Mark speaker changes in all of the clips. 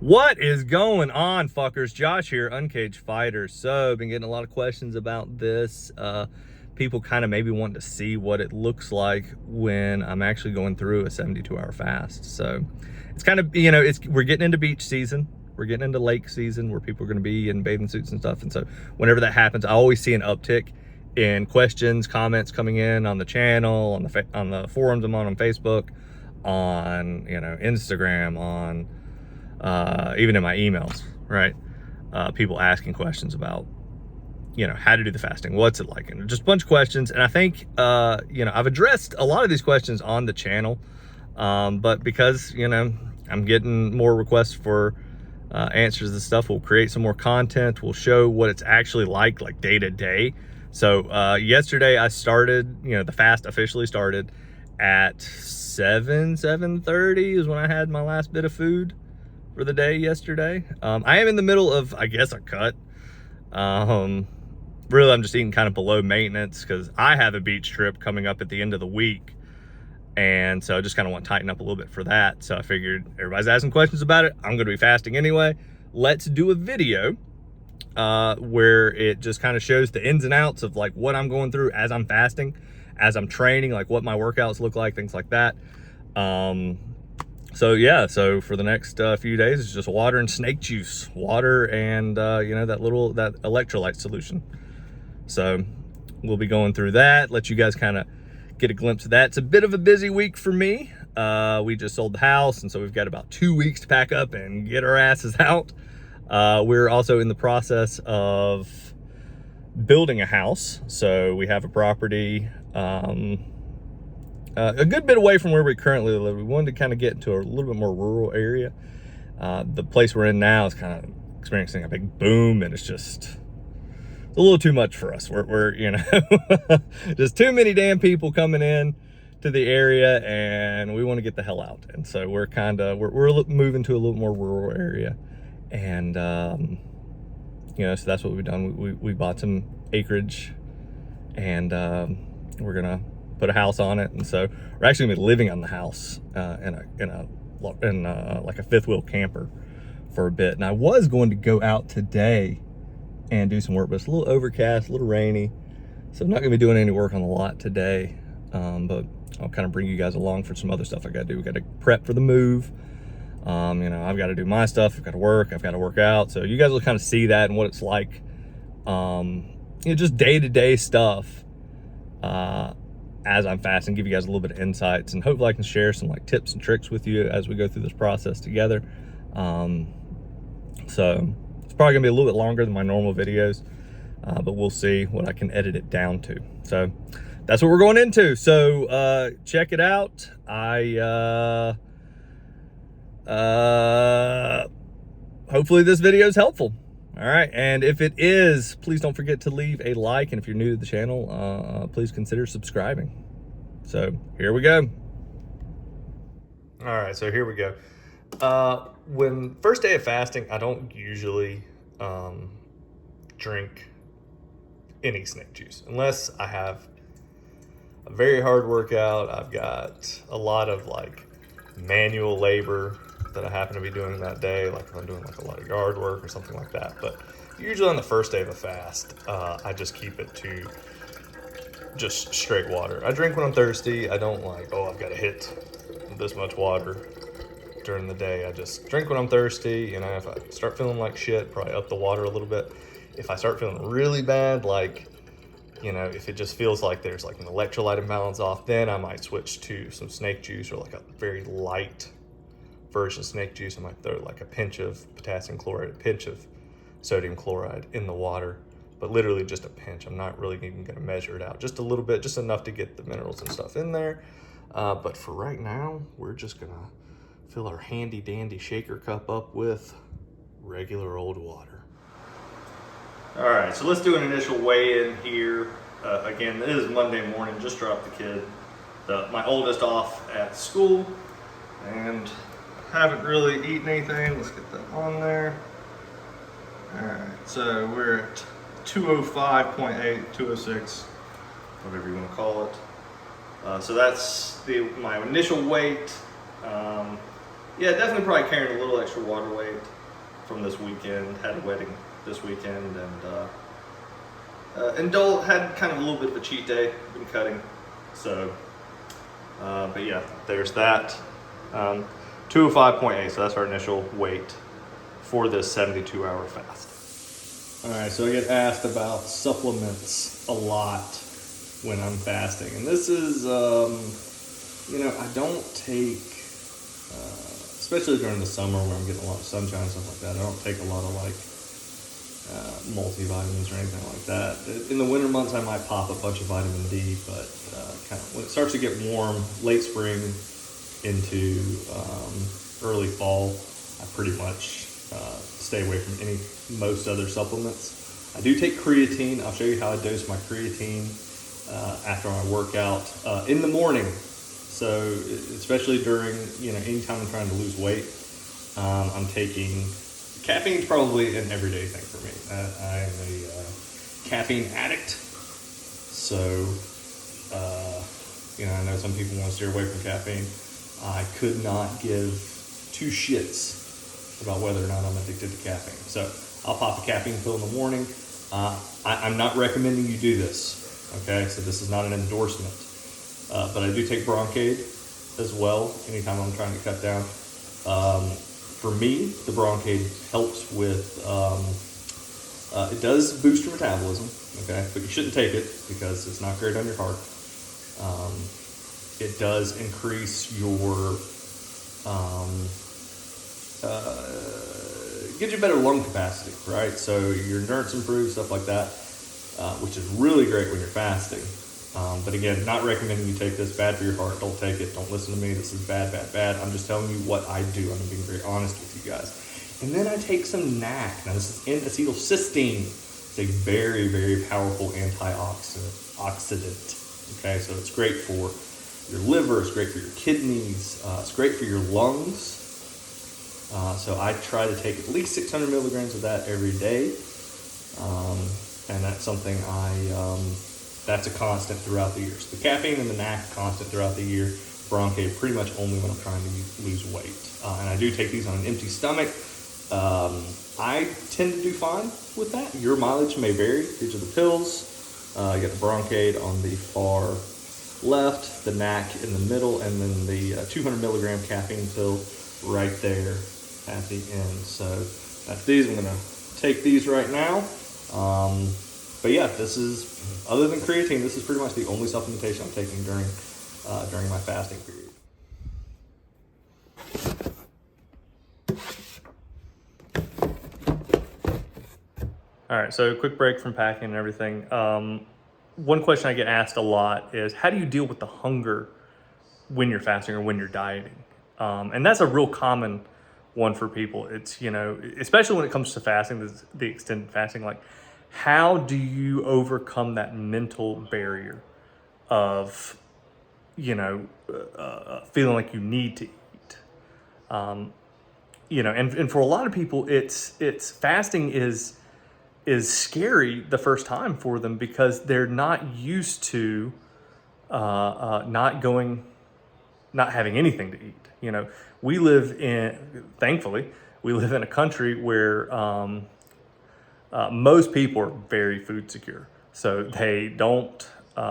Speaker 1: What is going on, fuckers? Josh here, Uncaged Fighter. So, been getting a lot of questions about this. People kind of maybe want to see what it looks like when I'm actually going through a 72-hour fast. So, it's kind of, we're getting into beach season. We're getting into lake season where people are going to be in bathing suits and stuff. And so, whenever that happens, I always see an uptick in questions, comments coming in on the channel, on the forums I'm on Facebook, on, Instagram, on even in my emails, right? People asking questions about, how to do the fasting, what's it like, and just a bunch of questions. And I think, I've addressed a lot of these questions on the channel, but because, I'm getting more requests for answers and stuff, we'll create some more content. We'll show what it's actually like day to day. So yesterday I started, the fast officially started at 7:30 is when I had my last bit of food for the day yesterday. I am in the middle of, I guess, a cut. Really, I'm just eating kind of below maintenance because I have a beach trip coming up at the end of the week. And so I just kind of want to tighten up a little bit for that. So I figured everybody's asking questions about it. I'm going to be fasting anyway. Let's do a video where it just kind of shows the ins and outs of what I'm going through as I'm fasting, as I'm training, what my workouts look like, things like that. So yeah, so for the next few days, it's just water and snake juice, water and that electrolyte solution. So we'll be going through that, let you guys kind of get a glimpse of that. It's a bit of a busy week for me. We just sold the house, and so we've got about 2 weeks to pack up and get our asses out. We're also in the process of building a house. So we have a property, a good bit away from where we currently live. We wanted to kind of get into a little bit more rural area. The place we're in now is kind of experiencing a big boom, and it's a little too much for us. We're just too many damn people coming in to the area, and we want to get the hell out. And so we're moving to a little more rural area, and so that's what we've done. We bought some acreage, and we're gonna put a house on it. And so we're actually gonna be living on the house in a fifth wheel camper for a bit. And I was going to go out today and do some work, but it's a little overcast, a little rainy, so I'm not gonna be doing any work on the lot today. But I'll kind of bring you guys along for some other stuff I gotta do. We gotta prep for the move. I've got to do my stuff. I've got to work. I've got to work out. So you guys will kind of see that and what it's like. Just day-to-day stuff as I'm fasting, give you guys a little bit of insights, and hopefully I can share some tips and tricks with you as we go through this process together. So it's probably gonna be a little bit longer than my normal videos, but we'll see what I can edit it down to. So that's what we're going into. So check it out. Hopefully this video is helpful. All right, and if it is, please don't forget to leave a like, and if you're new to the channel, please consider subscribing. So here we go. All right, so here we go. When first day of fasting, I don't usually drink any snake juice unless I have a very hard workout. I've got a lot of manual labor that I happen to be doing that day, if I'm doing a lot of yard work or something like that. But usually on the first day of a fast, I just keep it to just straight water. I drink when I'm thirsty. I don't I've got to hit this much water during the day. I just drink when I'm thirsty. If I start feeling like shit, probably up the water a little bit. If I start feeling really bad, if it just feels like there's an electrolyte imbalance off, then I might switch to some snake juice, or a very light version of snake juice. I might throw a pinch of potassium chloride, a pinch of sodium chloride in the water, but literally just a pinch. I'm not really even going to measure it out. Just a little bit, just enough to get the minerals and stuff in there. But for right now, we're just going to fill our handy dandy shaker cup up with regular old water. All right, so let's do an initial weigh-in here. Again, it is Monday morning, just dropped the kid, my oldest, off at school, and haven't really eaten anything. Let's get that on there. All right, so we're at 205.8, 206, whatever you want to call it. So that's my initial weight. yeah, definitely probably carrying a little extra water weight from this weekend. Had a wedding this weekend, and Dole had kind of a little bit of a cheat day. Been cutting, so. But yeah, there's that. 205.8, so that's our initial weight for this 72-hour fast. All right, so I get asked about supplements a lot when I'm fasting, and this is, I don't take, especially during the summer where I'm getting a lot of sunshine and stuff like that, I don't take a lot of like multivitamins or anything like that. In the winter months, I might pop a bunch of vitamin D, but kind of when it starts to get warm, late spring into early fall, I pretty much stay away from most other supplements. I do take creatine. I'll show you how I dose my creatine after my workout in the morning. So especially during, anytime I'm trying to lose weight, I'm taking. Caffeine's probably an everyday thing for me. I am a caffeine addict. So, I know some people want to steer away from caffeine. I could not give two shits about whether or not I'm addicted to caffeine. So I'll pop a caffeine pill in the morning. I'm not recommending you do this, okay? So this is not an endorsement. But I do take Broncaid as well anytime I'm trying to cut down. For me, the Broncaid helps with, it does boost your metabolism, okay? But you shouldn't take it because it's not great on your heart. It does increase your, gives you better lung capacity, right? So your endurance improves, stuff like that, which is really great when you're fasting. But again, not recommending you take this. Bad for your heart. Don't take it. Don't listen to me. This is bad, bad, bad. I'm just telling you what I do. I'm being very honest with you guys. And then I take some NAC. Now this is N-acetylcysteine. It's a very, very powerful antioxidant. Okay, so it's great for your liver. It's great for your kidneys. It's great for your lungs. So I try to take at least 600 milligrams of that every day. And that's something that's a constant throughout the year. So the caffeine and the NAC constant throughout the year. Broncaid pretty much only when I'm trying to lose weight. And I do take these on an empty stomach. I tend to do fine with that. Your mileage may vary. These are the pills. You got the Broncaid on the far left, the NAC in the middle, and then the 200 milligram caffeine pill right there at the end. So that's these. I'm going to take these right now. But yeah, this is, other than creatine, this is pretty much the only supplementation I'm taking during my fasting period. All right, so quick break from packing and everything. One question I get asked a lot is, how do you deal with the hunger when you're fasting or when you're dieting? And that's a real common one for people. It's, especially when it comes to fasting, the extended fasting, like, how do you overcome that mental barrier of, feeling like you need to eat? And for a lot of people, it's fasting is scary the first time for them because they're not used to not having anything to eat. Thankfully, we live in a country where most people are very food secure. So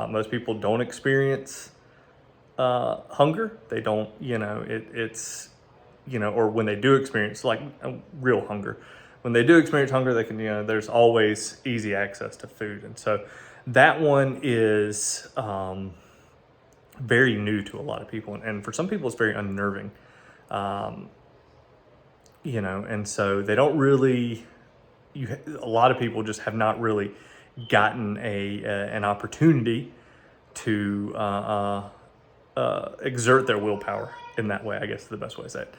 Speaker 1: most people don't experience hunger. They don't, or when they do experience like real hunger, when they do experience hunger, they can, there's always easy access to food. And so that one is very new to a lot of people. And for some people, it's very unnerving, and so they don't really, a lot of people just have not really gotten an opportunity to exert their willpower in that way, I guess is the best way to say it.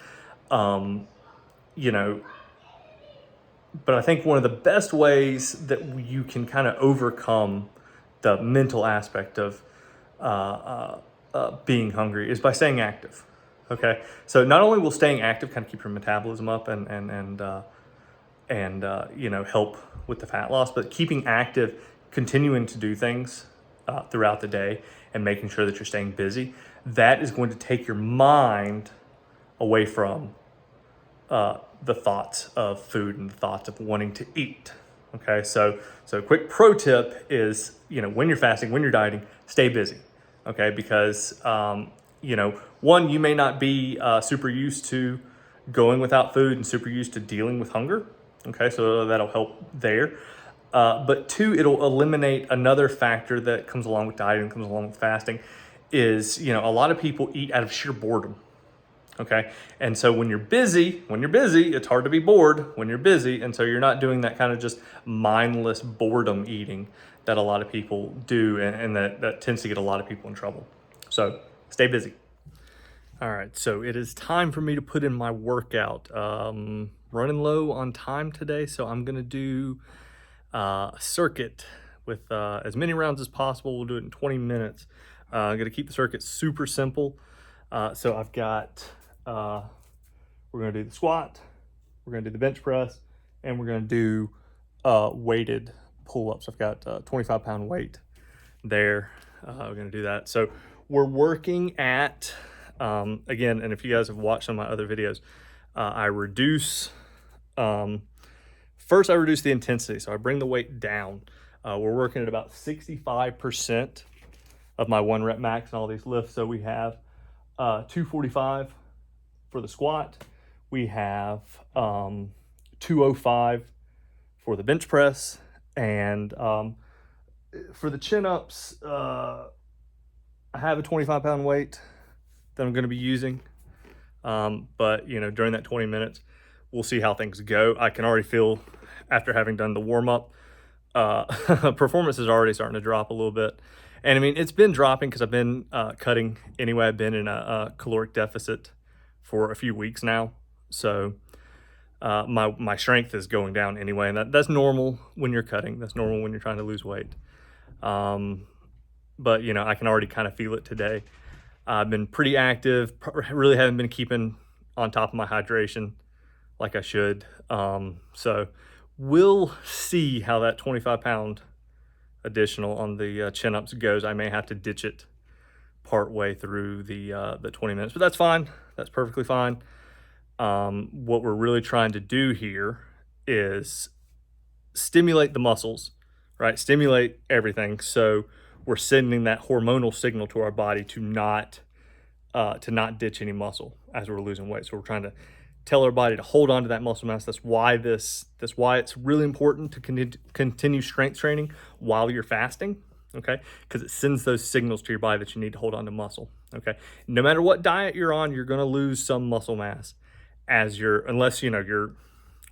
Speaker 1: But I think one of the best ways that you can kind of overcome the mental aspect of being hungry is by staying active. Okay, so not only will staying active kind of keep your metabolism up and help with the fat loss, but keeping active, continuing to do things throughout the day and making sure that you're staying busy, that is going to take your mind away from
Speaker 2: the thoughts of food and the thoughts of wanting to eat. Okay, so quick pro tip is, when you're fasting, when you're dieting, stay busy. Okay, because one, you may not be super used to going without food and super used to dealing with hunger. Okay, so that'll help there. But two, it'll eliminate another factor that comes along with dieting, comes along with fasting, is a lot of people eat out of sheer boredom. Okay, and so when you're busy, it's hard to be bored when you're busy, and so you're not doing that kind of just mindless boredom eating that a lot of people do, and that tends to get a lot of people in trouble. So stay busy. All right, so it is time for me to put in my workout. Running low on time today, so I'm gonna do a circuit with as many rounds as possible. We'll do it in 20 minutes. I'm gonna keep the circuit super simple. So I've got, we're gonna do the squat, we're gonna do the bench press, and we're gonna do weighted pull-ups. I've got 25-pound weight there. We're gonna do that. So we're working at, again, and if you guys have watched some of my other videos, I reduce, first I reduce the intensity. So I bring the weight down. We're working at about 65% of my 1 rep max and all these lifts. So we have 245 for the squat. We have 205 for the bench press. And for the chin-ups, I have a 25-pound weight that I'm going to be using. But, during that 20 minutes, we'll see how things go. I can already feel, after having done the warm-up, performance is already starting to drop a little bit. And I mean, it's been dropping because I've been cutting anyway. I've been in a caloric deficit for a few weeks now. So my strength is going down anyway. And that's normal when you're cutting. That's normal when you're trying to lose weight. But, I can already kind of feel it today. I've been pretty active. Really haven't been keeping on top of my hydration like I should. So we'll see how that 25-pound additional on the chin-ups goes. I may have to ditch it part way through the 20 minutes, but that's fine. That's perfectly fine. What we're really trying to do here is stimulate the muscles, right? Stimulate everything. So we're sending that hormonal signal to our body to not ditch any muscle as we're losing weight. So we're trying to tell our body to hold on to that muscle mass. That's why it's really important to continue strength training while you're fasting, okay? Because it sends those signals to your body that you need to hold on to muscle, okay? No matter what diet you're on, you're gonna lose some muscle mass unless you're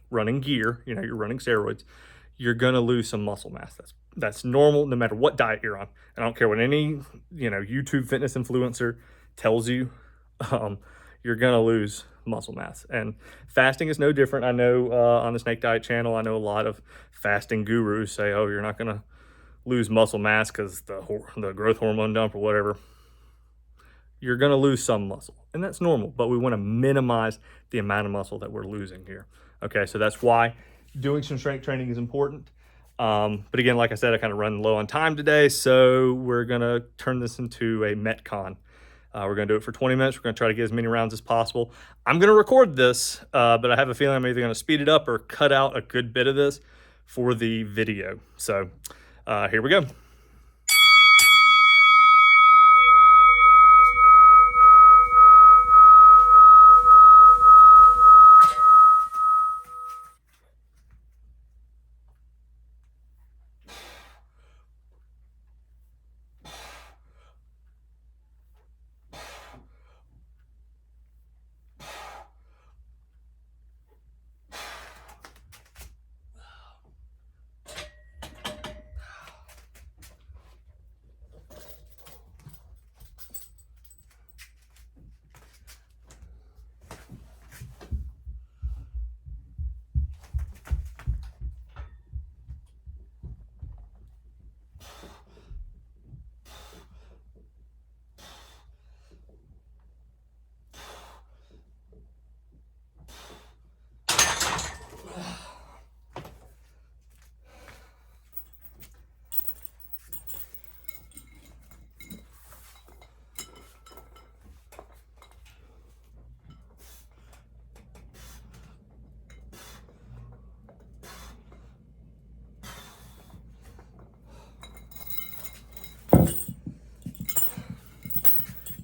Speaker 2: running gear, you're running steroids, you're gonna lose some muscle mass. That's normal no matter what diet you're on. I don't care what any YouTube fitness influencer tells you. You're gonna lose muscle mass, and fasting is no different. I know on the Snake Diet channel, I know a lot of fasting gurus say, oh, you're not gonna lose muscle mass because the growth hormone dump or whatever. You're gonna lose some muscle, and that's normal, but we want to minimize the amount of muscle that we're losing here. Okay, so that's why doing some strength training is important. But again, like I said, I kind of run low on time today, so we're gonna turn this into a Metcon. We're gonna do it for 20 minutes. We're gonna try to get as many rounds as possible. I'm gonna record this, but I have a feeling I'm either gonna speed it up or cut out a good bit of this for the video. So here we go.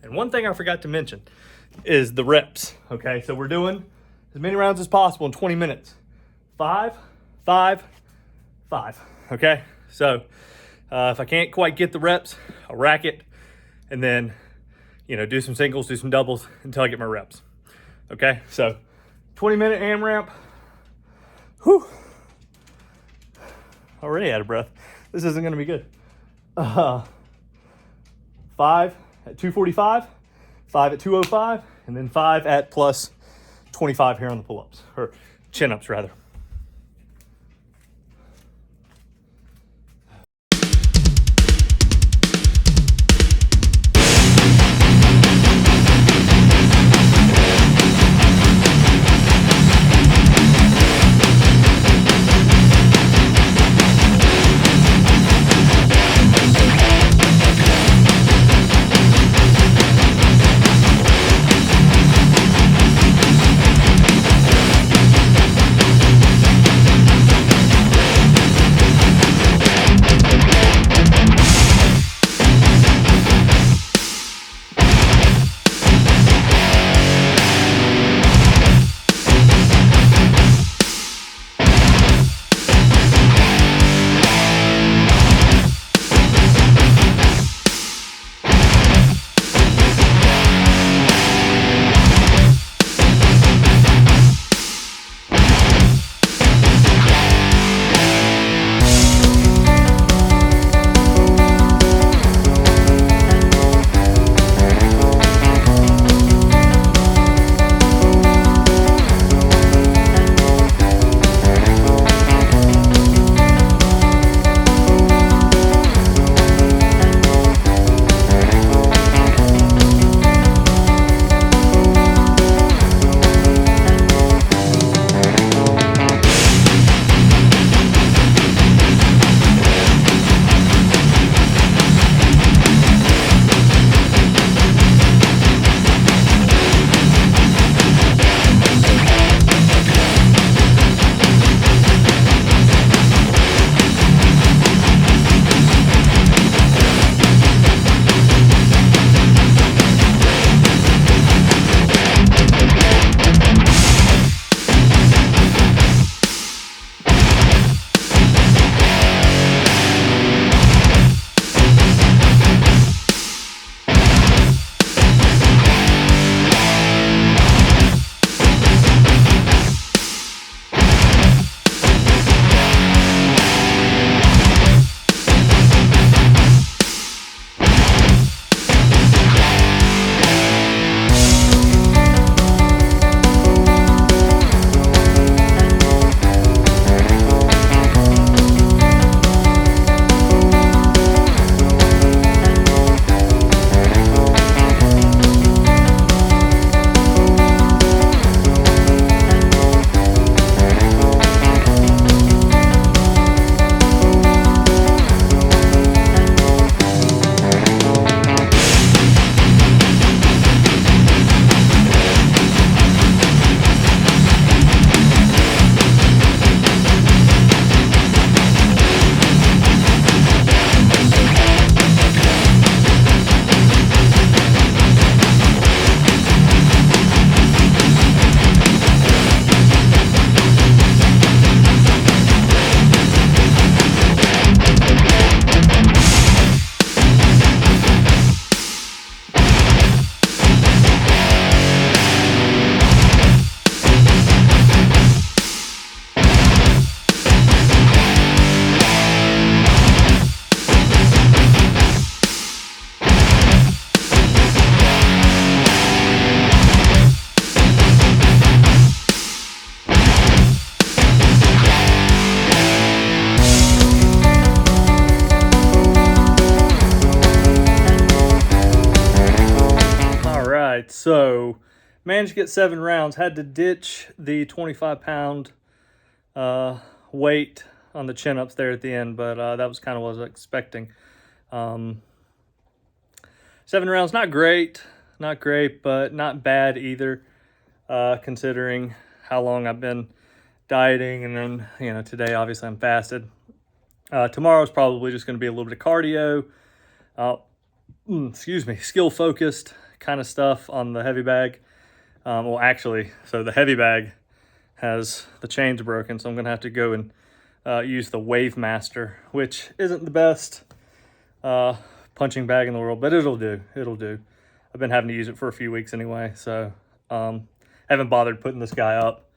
Speaker 2: And one thing I forgot to mention is the reps. Okay, so we're doing as many rounds as possible in 20 minutes. 5, 5, 5. Okay, so if I can't quite get the reps, I'll rack it and then, do some singles, do some doubles until I get my reps. Okay, so 20-minute AMRAP. Whew. Already out of breath. This isn't gonna be good. 5 at 245, 5 at 205, and then 5 at plus 25 here on the pull-ups, or chin-ups rather. right, so managed to get 7 rounds. Had to ditch the 25-pound weight on the chin-ups there at the end, but that was kind of what I was expecting. 7 rounds, not great, but not bad either, considering how long I've been dieting, and then, you know, today obviously I'm fasted. Tomorrow's probably just going to be a little bit of cardio, skill focused, kind of stuff on the heavy bag. Well, actually, so the heavy bag has the chains broken, so I'm gonna have to go and use the Wave Master, which isn't the best punching bag in the world, but it'll do. It'll do. I've been having to use it for a few weeks anyway, so haven't bothered putting this guy up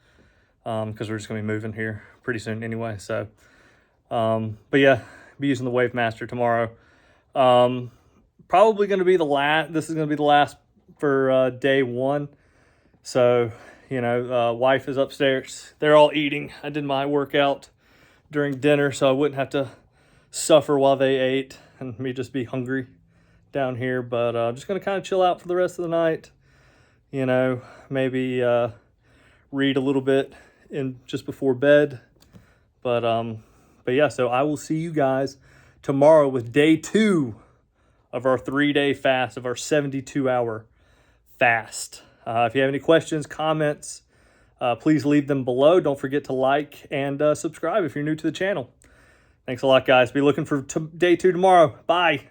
Speaker 2: because we're just gonna be moving here pretty soon anyway. So, but yeah, be using the Wave Master tomorrow. Probably gonna be the last. This is gonna be the last for day one. So, you know, wife is upstairs. They're all eating. I did my workout during dinner, so I wouldn't have to suffer while they ate and me just be hungry down here. But I'm just gonna kind of chill out for the rest of the night. You know, maybe read a little bit in just before bed. But yeah, so I will see you guys tomorrow with day 2 of our 3-day fast, of our 72-hour fast. If you have any questions, comments, please leave them below. Don't forget to like and subscribe if you're new to the channel. Thanks a lot, guys. Be looking for day 2 tomorrow. Bye.